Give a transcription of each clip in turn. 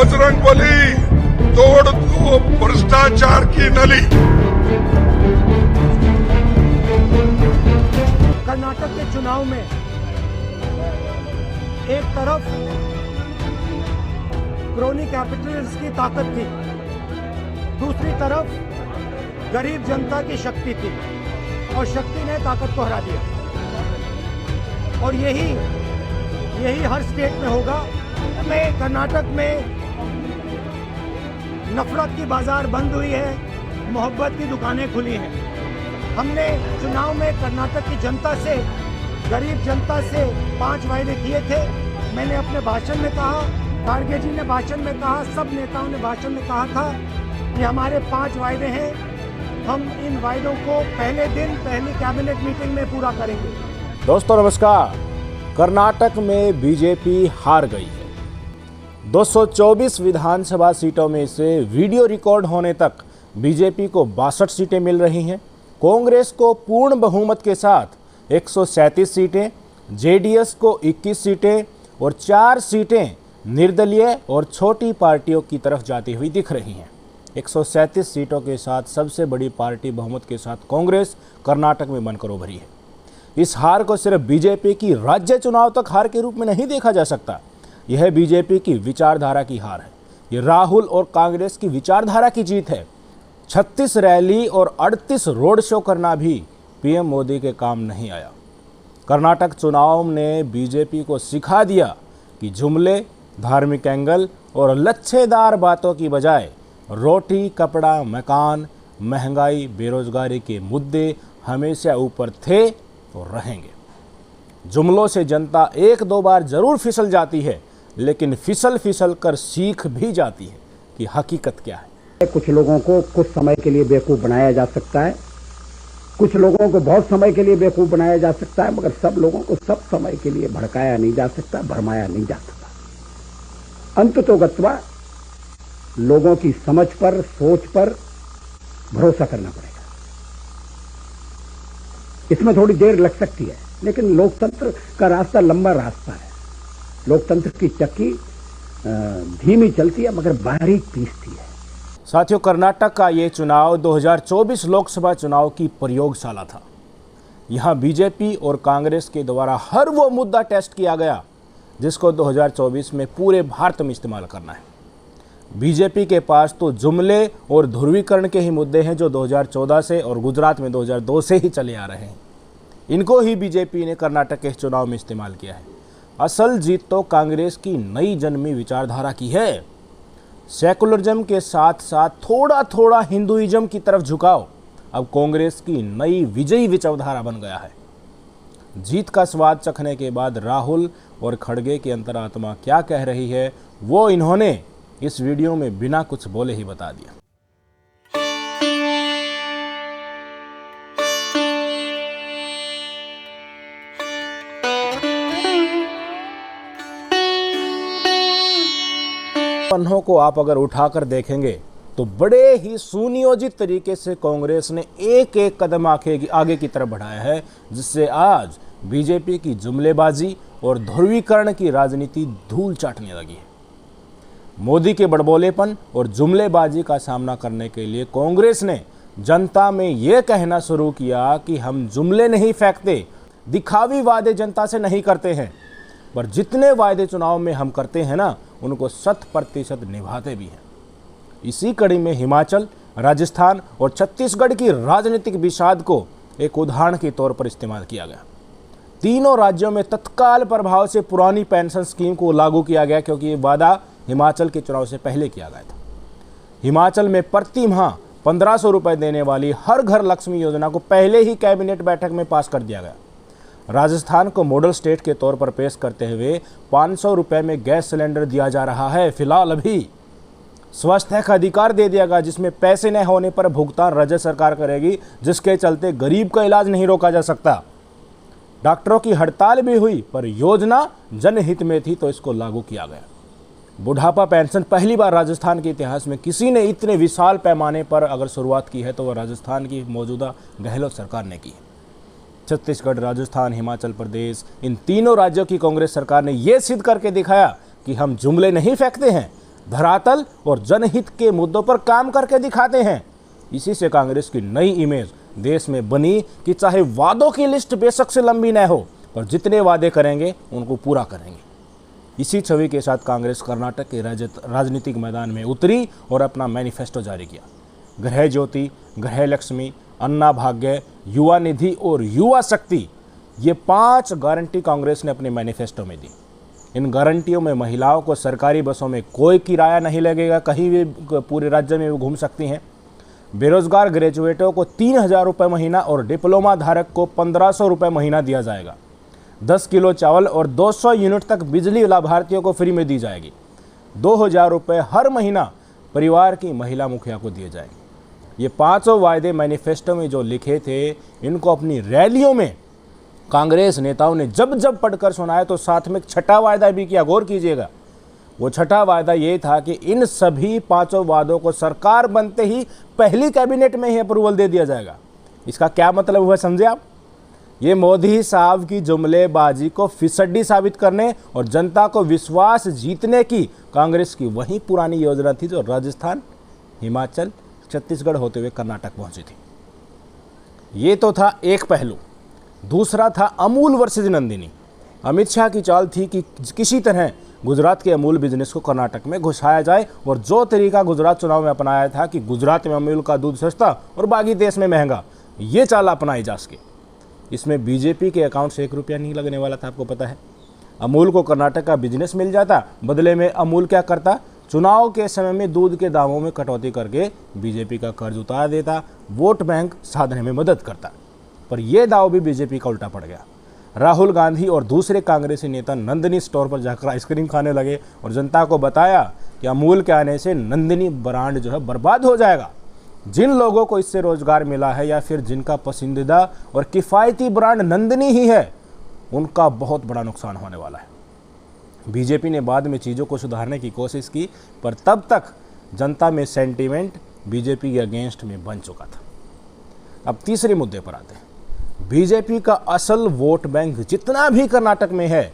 बजरंगबली, तोड़ दो भ्रष्टाचार की नली। कर्नाटक के चुनाव में एक तरफ क्रोनी कैपिटलिस्ट की ताकत थी, दूसरी तरफ गरीब जनता की शक्ति थी और शक्ति ने ताकत को हरा दिया। और यही हर स्टेट में होगा। में कर्नाटक में नफरत की बाजार बंद हुई है, मोहब्बत की दुकानें खुली हैं। हमने चुनाव में कर्नाटक की जनता से, गरीब जनता से 5 वायदे किए थे। मैंने अपने भाषण में कहा, खाड़गे जी ने भाषण में कहा, सब नेताओं ने भाषण में कहा था कि हमारे 5 वायदे हैं। हम इन वायदों को पहले दिन पहली कैबिनेट मीटिंग में पूरा करेंगे। दोस्तों नमस्कार। कर्नाटक में बीजेपी हार गई है। 224 विधानसभा सीटों में से वीडियो रिकॉर्ड होने तक बीजेपी को 62 सीटें मिल रही हैं। कांग्रेस को पूर्ण बहुमत के साथ 137 सीटें, जेडीएस को 21 सीटें और 4 सीटें निर्दलीय और छोटी पार्टियों की तरफ जाती हुई दिख रही हैं। 137 सीटों के साथ सबसे बड़ी पार्टी बहुमत के साथ कांग्रेस कर्नाटक में बनकर उभरी है। इस हार को सिर्फ बीजेपी की राज्य चुनाव तक हार के रूप में नहीं देखा जा सकता। यह बीजेपी की विचारधारा की हार है। ये राहुल और कांग्रेस की विचारधारा की जीत है। 36 रैली और 38 रोड शो करना भी पीएम मोदी के काम नहीं आया। कर्नाटक चुनाव ने बीजेपी को सिखा दिया कि जुमले, धार्मिक एंगल और लच्छेदार बातों की बजाय रोटी, कपड़ा, मकान, महंगाई, बेरोजगारी के मुद्दे हमेशा ऊपर थे और रहेंगे। जुमलों से जनता 1-2 बार जरूर फिसल जाती है, लेकिन फिसल कर सीख भी जाती है कि हकीकत क्या है। कुछ लोगों को कुछ समय के लिए बेवकूफ बनाया जा सकता है, कुछ लोगों को बहुत समय के लिए बेवकूफ बनाया जा सकता है, मगर सब लोगों को सब समय के लिए भड़काया नहीं जा सकता, भरमाया नहीं जा सकता। अंततोगत्वा लोगों की समझ पर, सोच पर भरोसा करना पड़ेगा। इसमें थोड़ी देर लग सकती है, लेकिन लोकतंत्र का रास्ता लंबा रास्ता है। लोकतंत्र की चक्की धीमी चलती है मगर बारीक पीसती है। साथियों, कर्नाटक का ये चुनाव 2024 लोकसभा चुनाव की प्रयोगशाला था। यहाँ बीजेपी और कांग्रेस के द्वारा हर वो मुद्दा टेस्ट किया गया जिसको 2024 में पूरे भारत में इस्तेमाल करना है। बीजेपी के पास तो जुमले और ध्रुवीकरण के ही मुद्दे हैं जो 2014 से और गुजरात में 2002 से ही चले आ रहे हैं। इनको ही बीजेपी ने कर्नाटक के चुनाव में इस्तेमाल किया है। असल जीत तो कांग्रेस की नई जन्मी विचारधारा की है। सेकुलरिज्म के साथ साथ थोड़ा थोड़ा हिंदुइज्म की तरफ झुकाव अब कांग्रेस की नई विजयी विचारधारा बन गया है। जीत का स्वाद चखने के बाद राहुल और खड़गे की अंतरात्मा क्या कह रही है वो इन्होंने इस वीडियो में बिना कुछ बोले ही बता दिया। पन्नों को आप अगर उठाकर देखेंगे तो बड़े ही सुनियोजित तरीके से कांग्रेस ने एक एक कदम आगे की तरफ बढ़ाया है, जिससे आज बीजेपी की जुमलेबाजी और ध्रुवीकरण की राजनीति धूल चाटने लगी है। मोदी के बड़बोलेपन और जुमलेबाजी का सामना करने के लिए कांग्रेस ने जनता में यह कहना शुरू किया कि हम जुमले नहीं फेंकते, दिखावी वादे जनता से नहीं करते हैं, पर जितने वायदे चुनाव में हम करते हैं ना, उनको 100% निभाते भी हैं। इसी कड़ी में हिमाचल, राजस्थान और छत्तीसगढ़ की राजनीतिक विषाद को एक उदाहरण के तौर पर इस्तेमाल किया गया। तीनों राज्यों में तत्काल प्रभाव से पुरानी पेंशन स्कीम को लागू किया गया, क्योंकि ये वादा हिमाचल के चुनाव से पहले किया गया था। हिमाचल में प्रति माह 1500 रुपये देने वाली हर घर लक्ष्मी योजना को पहले ही कैबिनेट बैठक में पास कर दिया गया। राजस्थान को मॉडल स्टेट के तौर पर पेश करते हुए 500 रुपये में गैस सिलेंडर दिया जा रहा है। फिलहाल अभी स्वास्थ्य का अधिकार दे दिया गया, जिसमें पैसे न होने पर भुगतान राज्य सरकार करेगी, जिसके चलते गरीब का इलाज नहीं रोका जा सकता। डॉक्टरों की हड़ताल भी हुई, पर योजना जनहित में थी तो इसको लागू किया गया। बुढ़ापा पेंशन पहली बार राजस्थान के इतिहास में किसी ने इतने विशाल पैमाने पर अगर शुरुआत की है तो वह राजस्थान की मौजूदा गहलोत सरकार ने की है। छत्तीसगढ़, राजस्थान, हिमाचल प्रदेश, इन तीनों राज्यों की कांग्रेस सरकार ने यह सिद्ध करके दिखाया कि हम जुमले नहीं फेंकते हैं, धरातल और जनहित के मुद्दों पर काम करके दिखाते हैं। इसी से कांग्रेस की नई इमेज देश में बनी कि चाहे वादों की लिस्ट बेशक से लंबी न हो, पर जितने वादे करेंगे उनको पूरा करेंगे। इसी छवि के साथ कांग्रेस कर्नाटक के राजनीतिक मैदान में उतरी और अपना मैनिफेस्टो जारी किया। गृह ज्योति, गृह लक्ष्मी, अन्ना भाग्य, युवा निधि और युवा शक्ति, ये 5 गारंटी कांग्रेस ने अपने मैनिफेस्टो में दी। इन गारंटियों में महिलाओं को सरकारी बसों में कोई किराया नहीं लगेगा, कहीं भी पूरे राज्य में वो घूम सकती हैं। बेरोजगार ग्रेजुएटों को 3,000 रुपये महीना और डिप्लोमा धारक को 1,500 रुपये महीना दिया जाएगा। 10 किलो चावल और 200 यूनिट तक बिजली लाभार्थियों को फ्री में दी जाएगी। 2,000 रुपये हर महीना परिवार की महिला मुखिया को दिए जाएंगे। ये 5 वायदे मैनिफेस्टो में जो लिखे थे, इनको अपनी रैलियों में कांग्रेस नेताओं ने जब जब पढ़कर सुनाया तो साथ में 6ठा वायदा भी किया। गौर कीजिएगा, वो 6ठा वायदा ये था कि इन सभी 5 वादों को सरकार बनते ही पहली कैबिनेट में ही अप्रूवल दे दिया जाएगा। इसका क्या मतलब हुआ समझे आप? ये मोदी साहब की जुमलेबाजी को फिसड्डी साबित करने और जनता को विश्वास जीतने की कांग्रेस की वही पुरानी योजना थी जो राजस्थान, हिमाचल, छत्तीसगढ़ होते हुए कर्नाटक पहुंची थी। ये तो था एक पहलू। दूसरा था अमूल वर्सेज नंदिनी। अमित शाह की चाल थी कि किसी तरह गुजरात के अमूल बिजनेस को कर्नाटक में घुसाया जाए, और जो तरीका गुजरात चुनाव में अपनाया था कि गुजरात में अमूल का दूध सस्ता और बाकी देश में महंगा, ये चाल अपनाई जा सके। इसमें बीजेपी के अकाउंट से 1 रुपया नहीं लगने वाला था, आपको पता है। अमूल को कर्नाटक का बिजनेस मिल जाता, बदले में अमूल क्या करता, चुनाव के समय में दूध के दामों में कटौती करके बीजेपी का कर्ज उतार देता, वोट बैंक साधने में मदद करता। पर यह दाव भी बीजेपी का उल्टा पड़ गया। राहुल गांधी और दूसरे कांग्रेसी नेता नंदिनी स्टोर पर जाकर आइसक्रीम खाने लगे और जनता को बताया कि अमूल के आने से नंदिनी ब्रांड जो है बर्बाद हो जाएगा। जिन लोगों को इससे रोजगार मिला है या फिर जिनका पसंदीदा और किफ़ायती ब्रांड नंदिनी ही है, उनका बहुत बड़ा नुकसान होने वाला है। बीजेपी ने बाद में चीज़ों को सुधारने की कोशिश की, पर तब तक जनता में सेंटीमेंट बीजेपी के अगेंस्ट में बन चुका था। अब तीसरे मुद्दे पर आते हैं। बीजेपी का असल वोट बैंक जितना भी कर्नाटक में है,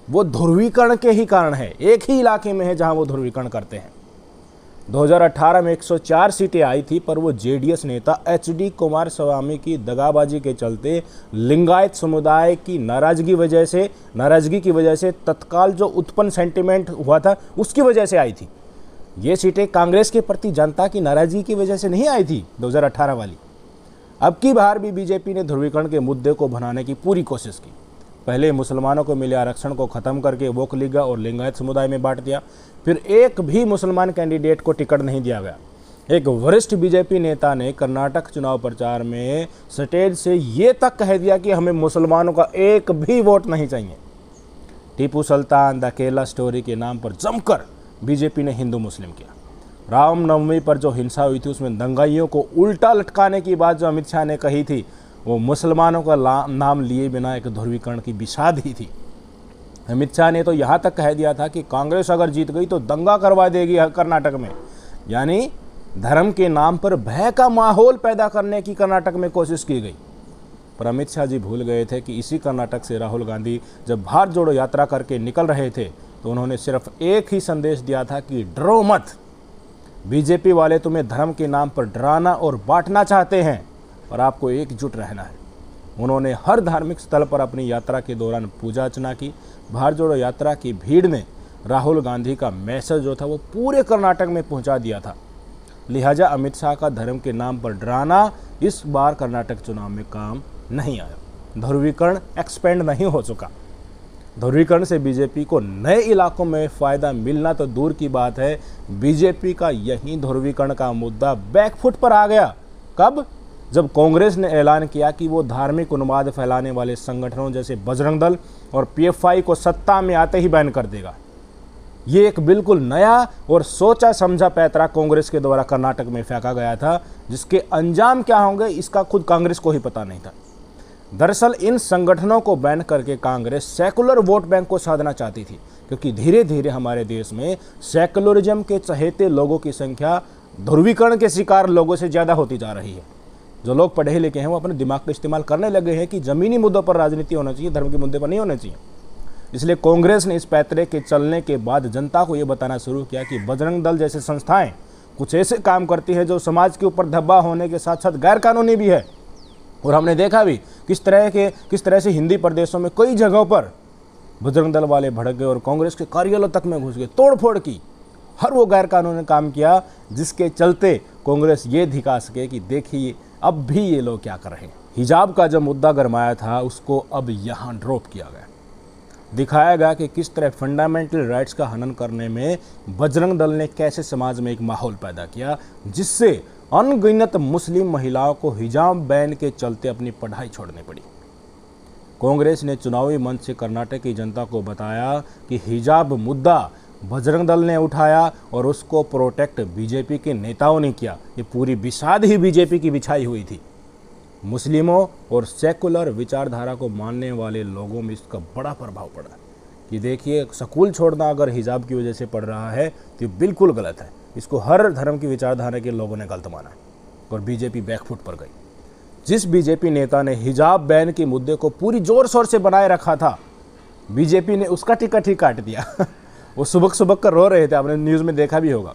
वो ध्रुवीकरण के ही कारण है। एक ही इलाके में है जहां वो ध्रुवीकरण करते हैं। 2018 में 104 सीटें आई थी, पर वो जेडीएस नेता HD कुमारस्वामी की दगाबाजी के चलते लिंगायत समुदाय की नाराजगी की वजह से तत्काल जो उत्पन्न सेंटिमेंट हुआ था, उसकी वजह से आई थी। ये सीटें कांग्रेस के प्रति जनता की नाराजगी की वजह से नहीं आई थी 2018 वाली। अब की बार भी बीजेपी ने ध्रुवीकरण के मुद्दे को बनाने की पूरी कोशिश की। पहले मुसलमानों को मिले आरक्षण को खत्म करके वोकलिगा और लिंगायत समुदाय में बांट दिया। फिर एक भी मुसलमान कैंडिडेट को टिकट नहीं दिया गया। एक वरिष्ठ बीजेपी नेता ने कर्नाटक चुनाव प्रचार में स्टेज से ये तक कह दिया कि हमें मुसलमानों का एक भी वोट नहीं चाहिए। टीपू सुल्तान द केरला स्टोरी के नाम पर जमकर बीजेपी ने हिंदू मुस्लिम किया। रामनवमी पर जो हिंसा हुई थी, उसमें दंगाइयों को उल्टा लटकाने की बात जो अमित शाह ने कही थी, वो मुसलमानों का नाम लिए बिना एक ध्रुवीकरण की बिसात ही थी। अमित शाह ने तो यहाँ तक कह दिया था कि कांग्रेस अगर जीत गई तो दंगा करवा देगी कर्नाटक में, यानी धर्म के नाम पर भय का माहौल पैदा करने की कर्नाटक में कोशिश की गई। पर अमित शाह जी भूल गए थे कि इसी कर्नाटक से राहुल गांधी जब भारत जोड़ो यात्रा करके निकल रहे थे, तो उन्होंने सिर्फ एक ही संदेश दिया था कि डरो मत। बीजेपी वाले तुम्हें धर्म के नाम पर डराना और बांटना चाहते हैं, और आपको एकजुट रहना है। उन्होंने हर धार्मिक स्थल पर अपनी यात्रा के दौरान पूजा अर्चना की। भारत जोड़ो यात्रा की भीड़ ने राहुल गांधी का मैसेज जो था वो पूरे कर्नाटक में पहुंचा दिया था। लिहाजा अमित शाह का धर्म के नाम पर डराना इस बार कर्नाटक चुनाव में काम नहीं आया। ध्रुवीकरण एक्सपेंड नहीं हो चुका। ध्रुवीकरण से बीजेपी को नए इलाकों में फ़ायदा मिलना तो दूर की बात है, बीजेपी का यही ध्रुवीकरण का मुद्दा बैकफुट पर आ गया। कब? जब कांग्रेस ने ऐलान किया कि वो धार्मिक उन्माद फैलाने वाले संगठनों जैसे बजरंग दल और PFI को सत्ता में आते ही बैन कर देगा। ये एक बिल्कुल नया और सोचा समझा पैंतरा कांग्रेस के द्वारा कर्नाटक में फेंका गया था, जिसके अंजाम क्या होंगे इसका खुद कांग्रेस को ही पता नहीं था। दरअसल इन संगठनों को बैन करके कांग्रेस सेकुलर वोट बैंक को साधना चाहती थी, क्योंकि धीरे धीरे हमारे देश में सेकुलरिज्म के चहेते लोगों की संख्या ध्रुवीकरण के शिकार लोगों से ज़्यादा होती जा रही है। जो लोग पढ़े लिखे हैं वो अपने दिमाग का इस्तेमाल करने लगे हैं कि ज़मीनी मुद्दों पर राजनीति होना चाहिए, धर्म के मुद्दे पर नहीं होना चाहिए। इसलिए कांग्रेस ने इस पैतरे के चलने के बाद जनता को ये बताना शुरू किया कि बजरंग दल जैसे संस्थाएं कुछ ऐसे काम करती है जो समाज के ऊपर धब्बा होने के साथ साथ गैर कानूनी भी है। और हमने देखा भी किस तरह से हिंदी प्रदेशों में कई जगहों पर बजरंग दल वाले भड़क गए और कांग्रेस के कार्यालयों तक में घुस गए, तोड़फोड़ की, हर वो गैर कानूनी काम किया जिसके चलते कांग्रेस ये दिखा सके कि देखिए अब भी ये लोग क्या कर रहे हैं। हिजाब का जो मुद्दा गरमाया था उसको अब यहाँ ड्रॉप किया गया, दिखाया गया कि किस तरह फंडामेंटल राइट्स का हनन करने में बजरंग दल ने कैसे समाज में एक माहौल पैदा किया जिससे अनगिनत मुस्लिम महिलाओं को हिजाब बैन के चलते अपनी पढ़ाई छोड़नी पड़ी। कांग्रेस ने चुनावी मंच से कर्नाटक की जनता को बताया कि हिजाब मुद्दा बजरंग दल ने उठाया और उसको प्रोटेक्ट बीजेपी के नेताओं ने किया। ये पूरी बिसात ही बीजेपी की बिछाई हुई थी। मुस्लिमों और सेकुलर विचारधारा को मानने वाले लोगों में इसका बड़ा प्रभाव पड़ा कि देखिए स्कूल छोड़ना अगर हिजाब की वजह से पड़ रहा है तो ये बिल्कुल गलत है। इसको हर धर्म की विचारधारा के लोगों ने गलत माना और बीजेपी बैकफुट पर गई। जिस बीजेपी नेता ने हिजाब बैन के मुद्दे को पूरी जोर शोर से बनाए रखा था, बीजेपी ने उसका टिकट ही काट दिया। वो सुबह सुबह कर रो रहे थे, आपने न्यूज़ में देखा भी होगा।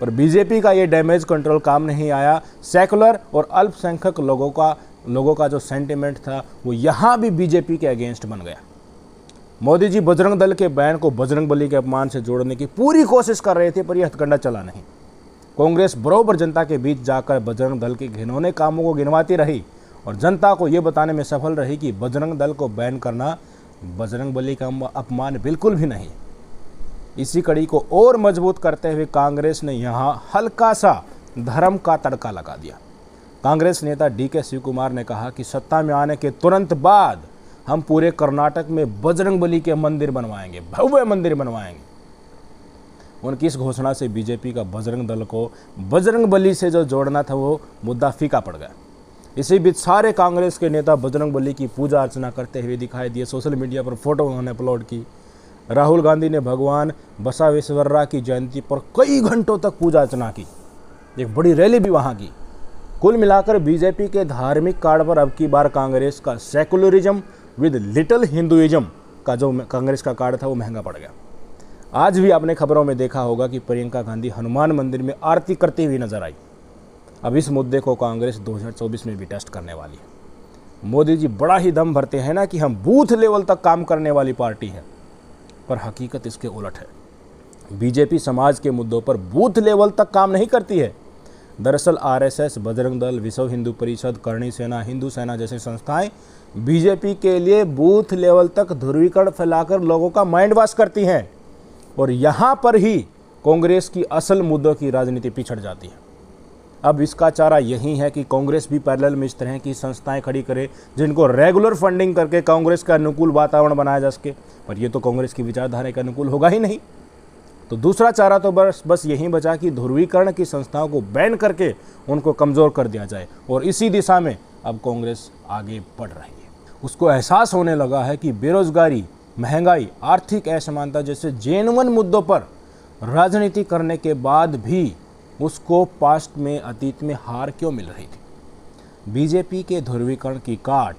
पर बीजेपी का ये डैमेज कंट्रोल काम नहीं आया। सेकुलर और अल्पसंख्यक लोगों का जो सेंटिमेंट था वो यहाँ भी बीजेपी के अगेंस्ट बन गया। मोदी जी बजरंग दल के बैन को बजरंग बली के अपमान से जोड़ने की पूरी कोशिश कर रहे थे पर यह हथकंडा चला नहीं। कांग्रेस बरोबर जनता के बीच जाकर बजरंग दल के घिनौने कामों को गिनवाती रही और जनता को ये बताने में सफल रही कि बजरंग दल को बैन करना बजरंग बली का अपमान बिल्कुल भी नहीं। इसी कड़ी को और मजबूत करते हुए कांग्रेस ने यहाँ हल्का सा धर्म का तड़का लगा दिया। कांग्रेस नेता DK शिव कुमार ने कहा कि सत्ता में आने के तुरंत बाद हम पूरे कर्नाटक में बजरंग बली के मंदिर बनवाएंगे, भव्य मंदिर बनवाएंगे। उनकी इस घोषणा से बीजेपी का बजरंग दल को बजरंग बली से जो जोड़ना था वो मुद्दा फीका पड़ गया। इसी बीच सारे कांग्रेस के नेता बजरंग बली की पूजा अर्चना करते हुए दिखाई दिए। सोशल मीडिया पर फोटो उन्होंने अपलोड की। राहुल गांधी ने भगवान बसवेश्वररा की जयंती पर कई घंटों तक पूजा अर्चना की, एक बड़ी रैली भी वहां की। कुल मिलाकर बीजेपी के धार्मिक कार्ड पर अब की बार कांग्रेस का सेकुलरिज्म विद लिटिल हिंदुइज्म का जो कांग्रेस का कार्ड था वो महंगा पड़ गया। आज भी आपने खबरों में देखा होगा कि प्रियंका गांधी हनुमान मंदिर में आरती करती हुई नजर आई। अब इस मुद्दे को कांग्रेस 2024 में भी टेस्ट करने वाली है। मोदी जी बड़ा ही दम भरते हैं ना कि हम बूथ लेवल तक काम करने वाली पार्टी है, पर हकीकत इसके उलट है। बीजेपी समाज के मुद्दों पर बूथ लेवल तक काम नहीं करती है। दरअसल RSS, बजरंग दल, विश्व हिंदू परिषद, करणी सेना, हिंदू सेना जैसी संस्थाएं बीजेपी के लिए बूथ लेवल तक ध्रुवीकरण फैलाकर लोगों का माइंड वॉश करती हैं और यहाँ पर ही कांग्रेस की असल मुद्दों की राजनीति पिछड़ जाती है। अब इसका चारा यही है कि कांग्रेस भी पैरेलल में इस तरह की संस्थाएं खड़ी करे जिनको रेगुलर फंडिंग करके कांग्रेस का अनुकूल वातावरण बनाया जा सके, पर ये तो कांग्रेस की विचारधारा के अनुकूल होगा ही नहीं। तो दूसरा चारा तो बस यही बचा कि ध्रुवीकरण की संस्थाओं को बैन करके उनको कमज़ोर कर दिया जाए और इसी दिशा में अब कांग्रेस आगे बढ़ रही है। उसको एहसास होने लगा है कि बेरोजगारी, महंगाई, आर्थिक असमानता जैसे जेन्युइन मुद्दों पर राजनीति करने के बाद भी उसको पास्ट में, अतीत में हार क्यों मिल रही थी। बीजेपी के ध्रुवीकरण की काट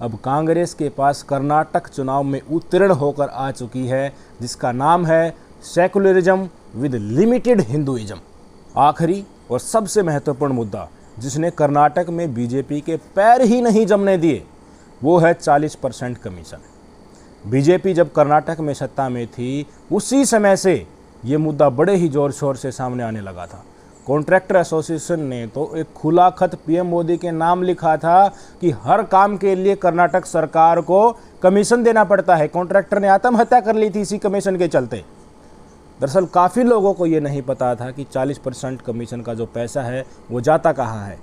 अब कांग्रेस के पास कर्नाटक चुनाव में उत्तीर्ण होकर आ चुकी है, जिसका नाम है सेकुलरिज्म विद लिमिटेड हिंदुइज्म। आखिरी और सबसे महत्वपूर्ण मुद्दा जिसने कर्नाटक में बीजेपी के पैर ही नहीं जमने दिए वो है 40% कमीशन। बीजेपी जब कर्नाटक में सत्ता में थी उसी समय से ये मुद्दा बड़े ही जोर शोर से सामने आने लगा था। कॉन्ट्रैक्टर एसोसिएशन ने तो एक खुला खत PM मोदी के नाम लिखा था कि हर काम के लिए कर्नाटक सरकार को कमीशन देना पड़ता है। कॉन्ट्रैक्टर ने आत्महत्या कर ली थी इसी कमीशन के चलते। दरअसल काफ़ी लोगों को ये नहीं पता था कि 40% कमीशन का जो पैसा है वो जाता कहाँ है।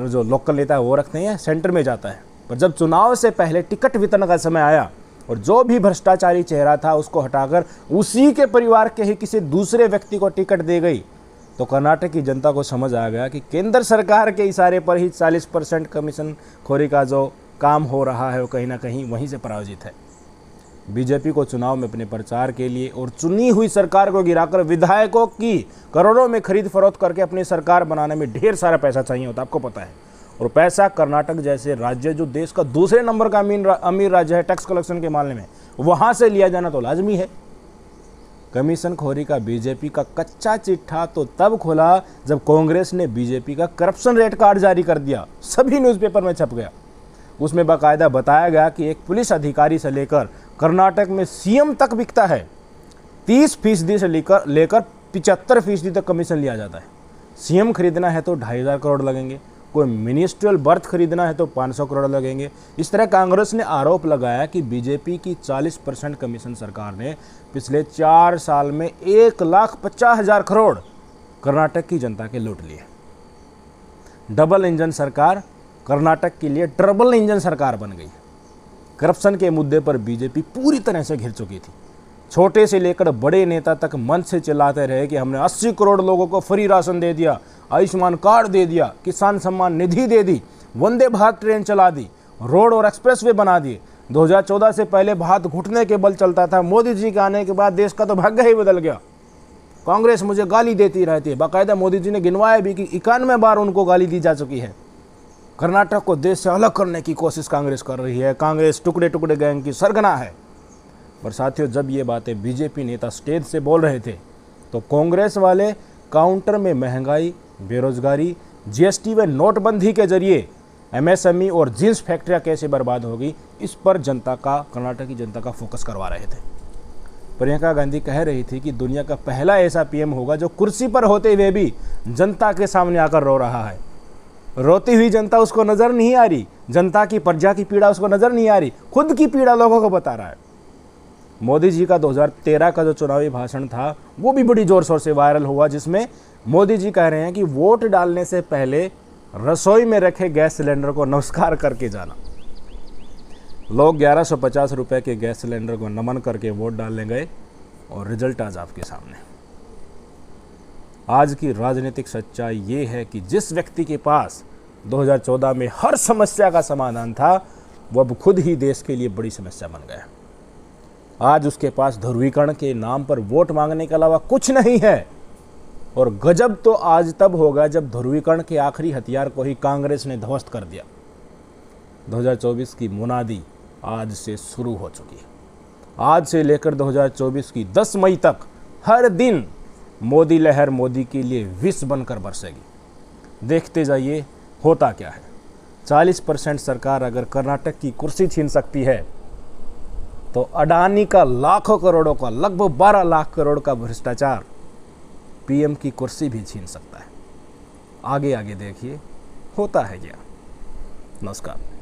जो लोकल नेता है वो रखते हैं, सेंटर में जाता है। पर जब चुनाव से पहले टिकट वितरण का समय आया और जो भी भ्रष्टाचारी चेहरा था उसको हटाकर उसी के परिवार के ही किसी दूसरे व्यक्ति को टिकट दे गई, तो कर्नाटक की जनता को समझ आ गया कि केंद्र सरकार के इशारे पर ही 40% कमीशन खोरी का जो काम हो रहा है वो कहीं ना कहीं वहीं से प्रायोजित है। बीजेपी को चुनाव में अपने प्रचार के लिए और चुनी हुई सरकार को गिराकर विधायकों की करोड़ों में खरीद फरोख्त करके अपनी सरकार बनाने में ढेर सारा पैसा चाहिए होता, आपको पता है। और पैसा कर्नाटक जैसे राज्य जो देश का दूसरे नंबर का अमीर राज्य है टैक्स कलेक्शन के मामले में, वहां से लिया जाना तो लाजमी है। कमीशन खोरी का बीजेपी का कच्चा चिट्ठा तो तब खुला जब कांग्रेस ने बीजेपी का करप्शन रेट कार्ड जारी कर दिया, सभी न्यूज़पेपर में छप गया। उसमें बाकायदा बताया गया कि एक पुलिस अधिकारी से लेकर कर्नाटक में सीएम तक बिकता है। 30% से लेकर 75% तक कमीशन लिया जाता है। सीएम खरीदना है तो 2,500 करोड़ लगेंगे, कोई मिनिस्ट्रियल बर्थ खरीदना है तो 500 करोड़ लगेंगे। इस तरह कांग्रेस ने आरोप लगाया कि बीजेपी की 40% कमीशन सरकार ने पिछले 4 साल में 1,50,000 करोड़ कर्नाटक की जनता के लूट लिए। डबल इंजन सरकार कर्नाटक के लिए ट्रिपल इंजन सरकार बन गई। करप्शन के मुद्दे पर बीजेपी पूरी तरह से घिर चुकी थी। छोटे से लेकर बड़े नेता तक मंच से चिल्लाते रहे कि हमने 80 करोड़ लोगों को फ्री राशन दे दिया, आयुष्मान कार्ड दे दिया, किसान सम्मान निधि दे दी, वंदे भारत ट्रेन चला दी, रोड और एक्सप्रेसवे बना दिए। 2014 से पहले भारत घुटने के बल चलता था, मोदी जी के आने के बाद देश का तो भाग्य ही बदल गया। कांग्रेस मुझे गाली देती रहती है, बाकायदा मोदी जी ने गिनवाया भी कि 91 बार उनको गाली दी जा चुकी है। कर्नाटक को देश से अलग करने की कोशिश कांग्रेस कर रही है। कांग्रेस टुकड़े टुकड़े गैंग की सरगना है। और साथियों, जब ये बातें बीजेपी नेता स्टेज से बोल रहे थे तो कांग्रेस वाले काउंटर में महंगाई, बेरोजगारी, जीएसटी व नोटबंदी के जरिए एमएसएमई और जींस फैक्ट्रियां कैसे बर्बाद होगी, इस पर कर्नाटक की जनता का फोकस करवा रहे थे। प्रियंका गांधी कह रही थी कि दुनिया का पहला ऐसा पीएम होगा जो कुर्सी पर होते हुए भी जनता के सामने आकर रो रहा है। रोती हुई जनता उसको नजर नहीं आ रही, जनता की प्रजा की पीड़ा उसको नजर नहीं आ रही, खुद की पीड़ा लोगों को बता रहा है। मोदी जी का 2013 का जो चुनावी भाषण था वो भी बड़ी जोर शोर से वायरल हुआ, जिसमें मोदी जी कह रहे हैं कि वोट डालने से पहले रसोई में रखे गैस सिलेंडर को नमस्कार करके जाना। लोग 1150 रुपए के गैस सिलेंडर को नमन करके वोट डालने गए और रिजल्ट आज आपके सामने। आज की राजनीतिक सच्चाई ये है कि जिस व्यक्ति के पास 2014 में हर समस्या का समाधान था, वो अब खुद ही देश के लिए बड़ी समस्या बन गया। आज उसके पास ध्रुवीकरण के नाम पर वोट मांगने के अलावा कुछ नहीं है। और गजब तो आज तब होगा जब ध्रुवीकरण के आखिरी हथियार को ही कांग्रेस ने ध्वस्त कर दिया। 2024 की मुनादी आज से शुरू हो चुकी है। आज से लेकर 2024 की 10 मई तक हर दिन मोदी लहर मोदी के लिए विष बनकर बरसेगी। देखते जाइए होता क्या है। 40% सरकार अगर कर्नाटक की कुर्सी छीन सकती है तो अडानी का लाखों करोड़ों का, लगभग 12 लाख करोड़ का भ्रष्टाचार पीएम की कुर्सी भी छीन सकता है। आगे आगे देखिए होता है क्या। नमस्कार।